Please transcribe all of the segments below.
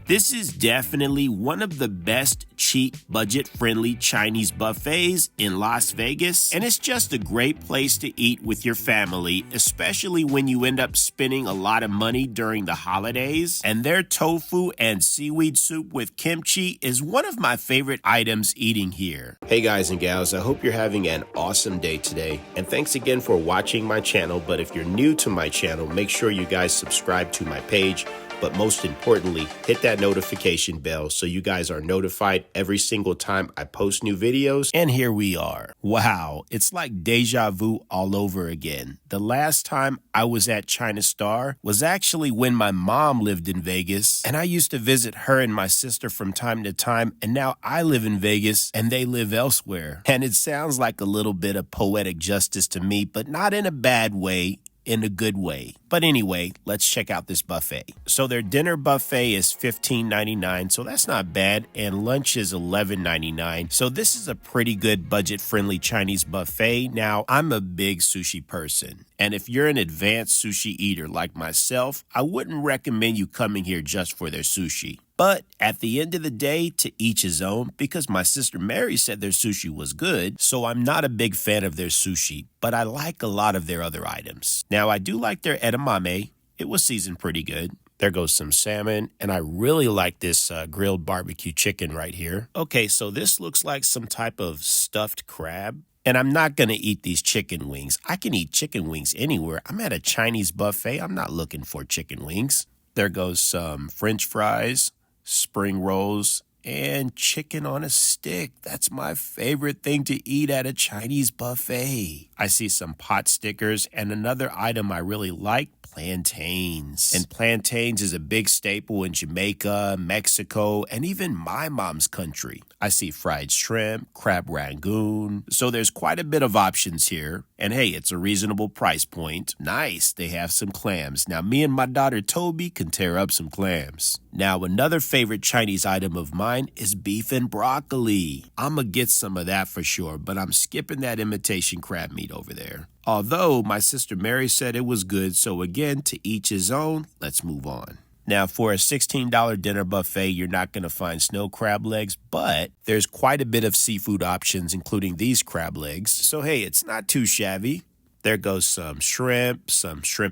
This is definitely one of the best, cheap, budget-friendly Chinese buffets in Las Vegas, and it's just a great place to eat with your family, especially when you end up spending a lot of money during the holidays. And their tofu and seaweed soup with kimchi is one of my favorite items eating here. Hey guys and gals, I hope you're having an awesome day today, and thanks again for watching my channel. But if you're new to my channel, make sure you guys subscribe to my page. But most importantly, hit that notification bell so you guys are notified every single time I post new videos. And here we are. Wow, it's like deja vu all over again. The last time I was at China Star was actually when my mom lived in Vegas, and I used to visit her and my sister from time to time, and now I live in Vegas and they live elsewhere. And it sounds like a little bit of poetic justice to me, but not in a bad way. In a good way. But anyway, let's check out this buffet. So their dinner buffet is $15.99, so that's not bad, and lunch is $11.99. So this is a pretty good budget-friendly Chinese buffet. Now, I'm a big sushi person, and if you're an advanced sushi eater like myself, I wouldn't recommend you coming here just for their sushi. But at the end of the day, to each his own, because my sister Mary said their sushi was good, so I'm not a big fan of their sushi, but I like a lot of their other items. Now, I do like their edamame. It was seasoned pretty good. There goes some salmon, and I really like this grilled barbecue chicken right here. Okay, so this looks like some type of stuffed crab. And I'm not going to eat these chicken wings. I can eat chicken wings anywhere. I'm at a Chinese buffet. I'm not looking for chicken wings. There goes some French fries, spring rolls, and chicken on a stick. That's my favorite thing to eat at a Chinese buffet. I see some pot stickers, and another item I really like, plantains. And plantains is a big staple in Jamaica, Mexico, and even my mom's country. I see fried shrimp, crab rangoon. So there's quite a bit of options here. And hey, it's a reasonable price point. Nice, they have some clams. Now, me and my daughter Toby can tear up some clams. Now, another favorite Chinese item of mine is beef and broccoli. I'ma get some of that for sure, but I'm skipping that imitation crab meat over there. Although my sister Mary said it was good, so again, to each his own, let's move on. Now, for a $16 dinner buffet, you're not going to find snow crab legs, but there's quite a bit of seafood options, including these crab legs. So, hey, it's not too shabby. There goes some shrimp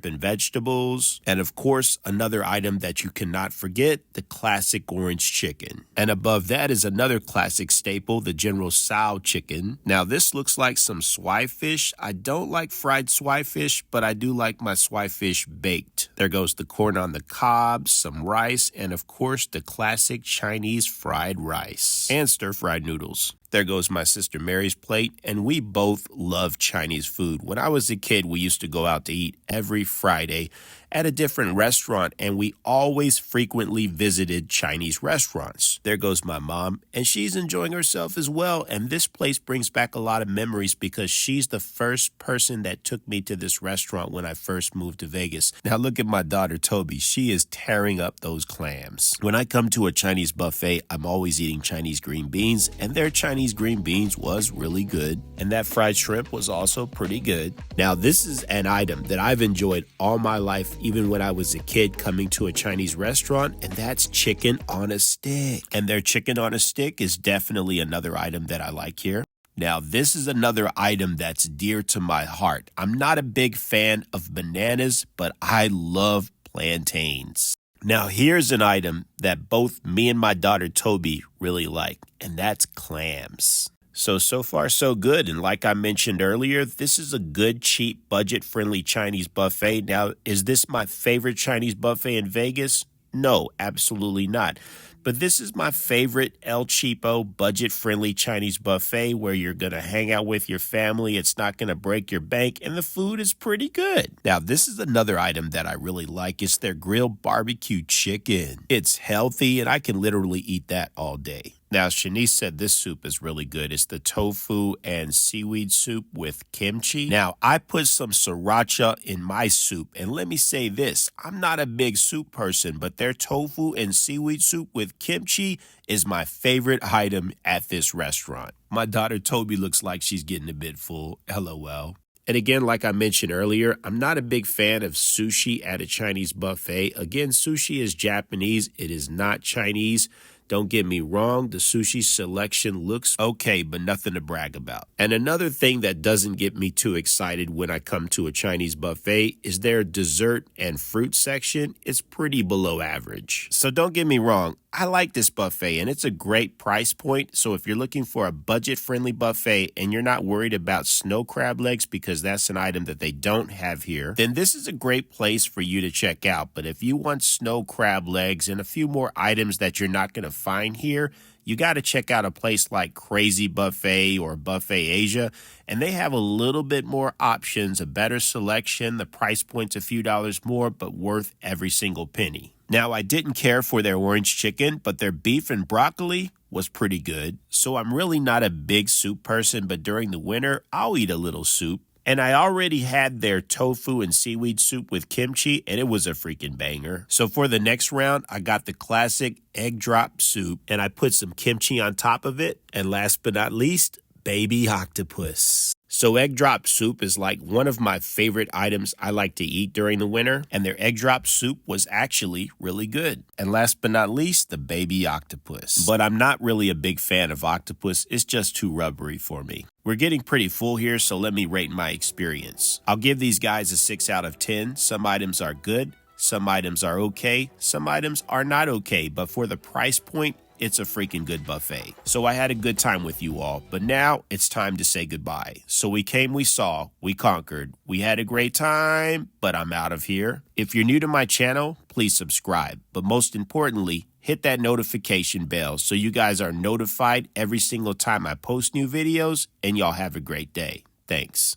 and vegetables, and of course, another item that you cannot forget, the classic orange chicken. And above that is another classic staple, the General Tso chicken. Now, this looks like some swai fish. I don't like fried swai fish, but I do like my swai fish baked. There goes the corn on the cob, some rice, and of course, the classic Chinese fried rice and stir-fried noodles. There goes my sister Mary's plate, and we both love Chinese food. When I was a kid, we used to go out to eat every Friday at a different restaurant, and we always frequently visited Chinese restaurants. There goes my mom, and she's enjoying herself as well, and this place brings back a lot of memories because she's the first person that took me to this restaurant when I first moved to Vegas. Now look at my daughter Toby. She is tearing up those clams. When I come to a Chinese buffet, I'm always eating Chinese green beans, and their Chinese green beans was really good, and that fried shrimp was also pretty good. Now this is an item that I've enjoyed all my life, even when I was a kid coming to a Chinese restaurant, and that's chicken on a stick. And their chicken on a stick is definitely another item that I like here. Now, this is another item that's dear to my heart. I'm not a big fan of bananas, but I love plantains. Now, here's an item that both me and my daughter Toby really like, and that's clams. So far, so good. And like I mentioned earlier, this is a good, cheap, budget-friendly Chinese buffet. Now, is this my favorite Chinese buffet in Vegas? No, absolutely not. But this is my favorite El Cheapo budget-friendly Chinese buffet where you're going to hang out with your family. It's not going to break your bank, and the food is pretty good. Now, this is another item that I really like. It's their grilled barbecue chicken. It's healthy, and I can literally eat that all day. Now, Shanice said this soup is really good. It's the tofu and seaweed soup with kimchi. Now, I put some sriracha in my soup, and let me say this. I'm not a big soup person, but their tofu and seaweed soup with kimchi is my favorite item at this restaurant. My daughter Toby looks like she's getting a bit full. LOL. And again, like I mentioned earlier, I'm not a big fan of sushi at a Chinese buffet. Again, sushi is Japanese. It is not Chinese. Don't get me wrong, the sushi selection looks okay, but nothing to brag about. And another thing that doesn't get me too excited when I come to a Chinese buffet is their dessert and fruit section. It's pretty below average. So don't get me wrong, I like this buffet and it's a great price point. So if you're looking for a budget-friendly buffet and you're not worried about snow crab legs because that's an item that they don't have here, then this is a great place for you to check out. But if you want snow crab legs and a few more items that you're not going to find here, you got to check out a place like Crazy Buffet or Buffet Asia, and they have a little bit more options, a better selection. The price point's a few dollars more, but worth every single penny. Now, I didn't care for their orange chicken, but their beef and broccoli was pretty good. So I'm really not a big soup person, but during the winter, I'll eat a little soup. And I already had their tofu and seaweed soup with kimchi, and it was a freaking banger. So for the next round, I got the classic egg drop soup, and I put some kimchi on top of it. And last but not least, baby octopus. So egg drop soup is like one of my favorite items I like to eat during the winter, and their egg drop soup was actually really good. And last but not least, the baby octopus. But I'm not really a big fan of octopus. It's just too rubbery for me. We're getting pretty full here, so let me rate my experience. I'll give these guys a 6 out of 10. Some items are good, some items are okay, some items are not okay, but for the price point, it's a freaking good buffet. So I had a good time with you all, but now it's time to say goodbye. So we came, we saw, we conquered. We had a great time, but I'm out of here. If you're new to my channel, please subscribe. But most importantly, hit that notification bell so you guys are notified every single time I post new videos, and y'all have a great day. Thanks.